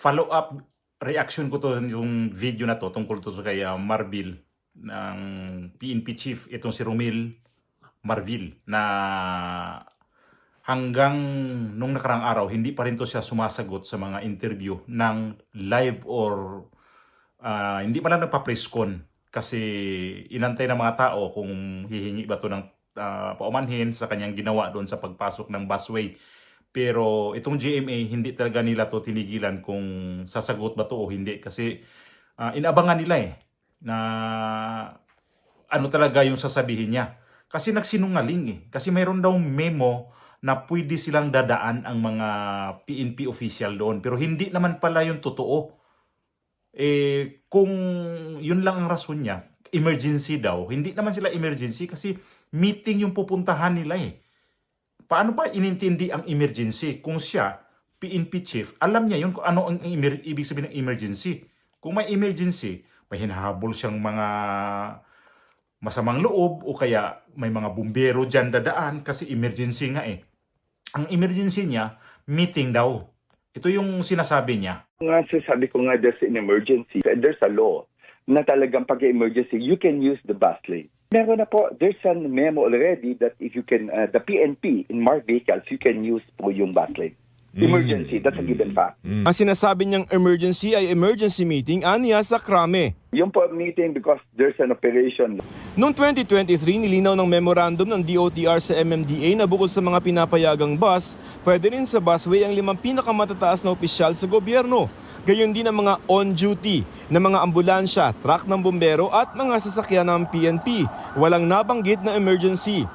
follow-up reaction ko to yung video na to tungkol to sa kay Marbil ng PNP chief, itong si Romil Marbil, na hanggang nung nakarang araw hindi pa rin to siya sumasagot sa mga interview ng live or hindi pa lang nagpa-press con kasi inantay ng mga tao kung hihingi ba to ng paumanhin sa kanyang ginawa doon sa pagpasok ng busway. Pero itong GMA, hindi talaga nila to tinigilan kung sasagot ba to o hindi. Kasi inabangan nila na ano talaga yung sasabihin niya. Kasi nagsinungaling Kasi mayroon daw memo na pwede silang dadaan ang mga PNP official doon. Pero hindi naman pala yung totoo. Kung yun lang ang rason niya, emergency daw. Hindi naman sila emergency kasi meeting yung pupuntahan nila Paano pa inintindi ang emergency? Kung siya, PNP chief, alam niya yun kung ano ang ibig sabihin ng emergency. Kung may emergency, may hinahabol siyang mga masamang loob o kaya may mga bumbero dyan dadaan kasi emergency nga Ang emergency niya, meeting daw. Ito yung sinasabi niya. Nga sabi ko nga, there's an emergency. There's a law na talagang pag-emergency, you can use the bus lane. Meron na po, there's a memo already that if you can, the PNP in marked vehicles, you can use po yung bus lane. Emergency, that's a given fact. Ang sinasabi niyang emergency ay emergency meeting aniya sa Krame. Yung po meeting because there's an operation. Noong 2023, nilinaw ng memorandum ng DOTR sa MMDA na bukod sa mga pinapayagang bus, pwede rin sa busway ang 5 pinakamatataas na opisyal sa gobyerno. Gayon din ang mga on-duty na mga ambulansya, truck ng bumbero at mga sasakyan ng PNP. Walang nabanggit na emergency.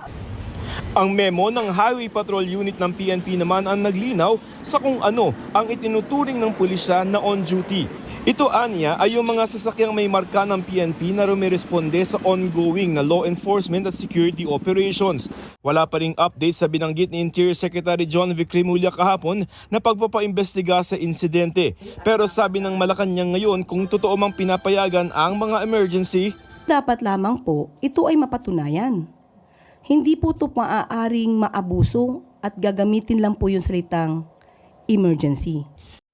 Ang memo ng Highway Patrol Unit ng PNP naman ang naglinaw sa kung ano ang itinuturing ng pulisya na on-duty. Ito aniya ay yung mga sasakyang may marka ng PNP na rumiresponde sa ongoing na law enforcement at security operations. Wala pa ring update sa binanggit ni Interior Secretary John Vicrimulya kahapon na pagpapaimbestiga sa insidente. Pero sabi ng Malacanang ngayon kung totoo mang pinapayagan ang mga emergency, dapat lamang po ito ay mapatunayan. Hindi po ito maaaring maabuso at gagamitin lang po yung salitang emergency.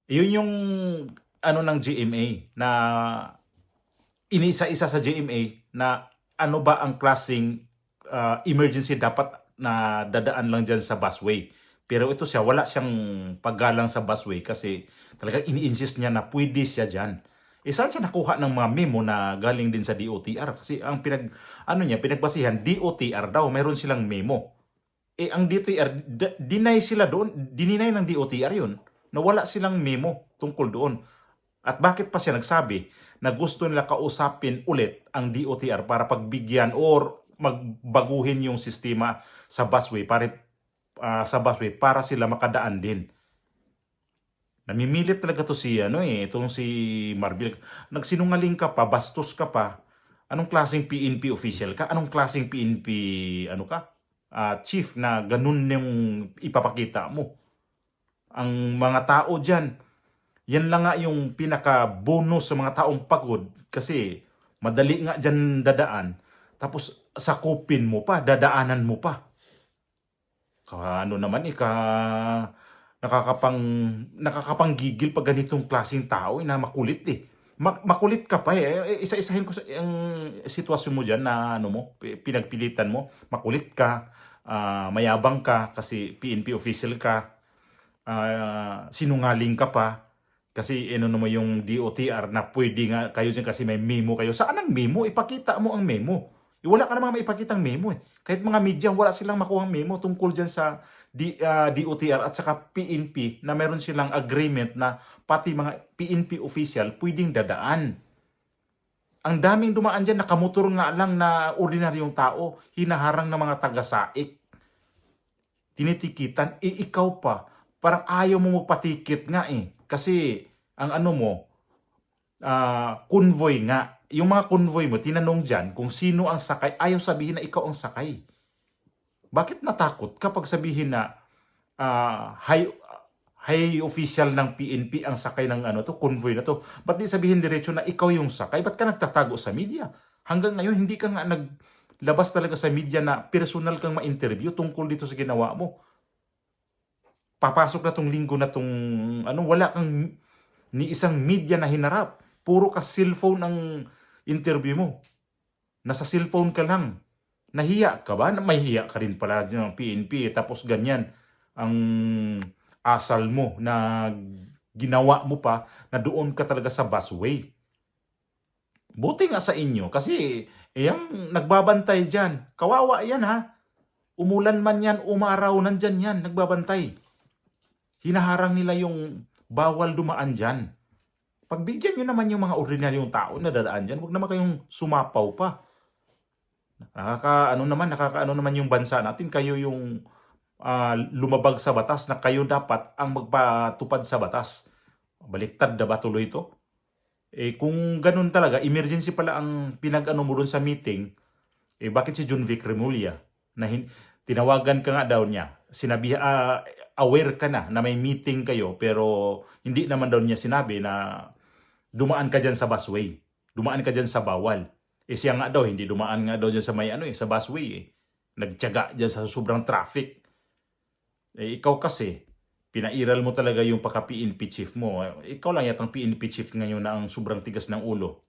Yun yung ano ng GMA na inisa-isa sa GMA na ano ba ang klaseng emergency dapat na dadaan lang dyan sa busway. Pero ito siya, wala siyang paggalang sa busway kasi talagang ini-insist niya na pwede siya dyan. Saan siya nakuha ng mga memo na galing din sa DOTR? Kasi ang pinagbasihan, DOTR daw, meron silang memo. Ang DOTR, deny sila doon, dininay ng DOTR yun, na wala silang memo tungkol doon. At bakit pa siya nagsabi na gusto nila kausapin ulit ang DOTR para pagbigyan or magbaguhin yung sistema sa busway para sila makadaan din. Namimilit talaga to si itong si Marbil. Nagsinungaling ka pa, bastos ka pa. Anong klaseng PNP official ka? Anong klaseng PNP chief na ganun yung ipapakita mo? Ang mga tao diyan, yan lang nga yung pinaka-bonus sa mga taong pagod kasi madali nga diyan dadaan. Tapos sakupin mo pa, dadaanan mo pa. Nakakapanggigil pag ganitong klaseng tao na makulit makulit ka pa isa-isahin ko ang sitwasyon mo diyan na pinagpilitan mo, makulit ka, mayabang ka kasi PNP official ka, sinungaling ka pa kasi naman yung DOTR na pwede nga kayo diyan kasi may memo kayo. Saan ang memo? Ipakita mo ang memo. Wala ka namang maipakitang memo Kahit mga media, wala silang makuhang memo tungkol dyan sa DOTR at saka PNP na meron silang agreement na pati mga PNP official pwedeng dadaan. Ang daming dumaan dyan, nakamotor nga lang na ordinaryong tao, hinaharang ng mga taga-saik. Tinitikitan, ikaw pa, parang ayaw mo magpatikit nga Kasi ang convoy nga. Yung mga convoy mo, tinanong dyan kung sino ang sakay, ayaw sabihin na ikaw ang sakay. Bakit natakot kapag sabihin na high official ng PNP ang sakay ng convoy na to? Ba't di sabihin diretso na ikaw yung sakay? Ba't ka nagtatago sa media? Hanggang ngayon, hindi ka nga naglabas talaga sa media na personal kang ma-interview tungkol dito sa ginawa mo. Papasok na tong linggo na tong wala kang ni isang media na hinarap. Puro ka cellphone ang interview mo. Nasa cellphone ka lang. Nahiya ka ba? Mahihiya ka rin pala ng PNP. Tapos ganyan ang asal mo na ginawa mo pa na doon ka talaga sa busway. Buti nga sa inyo kasi yung nagbabantay dyan. Kawawa yan ha. Umulan man yan, umaraw, nandyan yan, nagbabantay. Hinaharang nila yung bawal dumaan dyan. Pagbigyan nyo naman yung mga ordinaryong tao na dadaan dyan, huwag naman kayong sumapaw pa. Nakakaano naman yung bansa natin, kayo yung lumabag sa batas na kayo dapat ang magpatupad sa batas. Baliktad na ba tuloy ito? Kung ganun talaga, emergency pala ang pinag-ano mo dun sa meeting, bakit si John Vic Remulla na tinawagan ka nga daw niya, sinabi, aware ka na may meeting kayo, pero hindi naman daw niya sinabi na dumaan ka dyan sa busway, dumaan ka dyan sa bawal. Siya nga daw, hindi dumaan nga daw dyan sa may sa busway. Nagtiyaga dyan sa sobrang traffic. Ikaw kasi, pinairal mo talaga yung pagka-PNP chief mo. Ikaw lang yatang PNP chief ngayon na ang sobrang tigas ng ulo.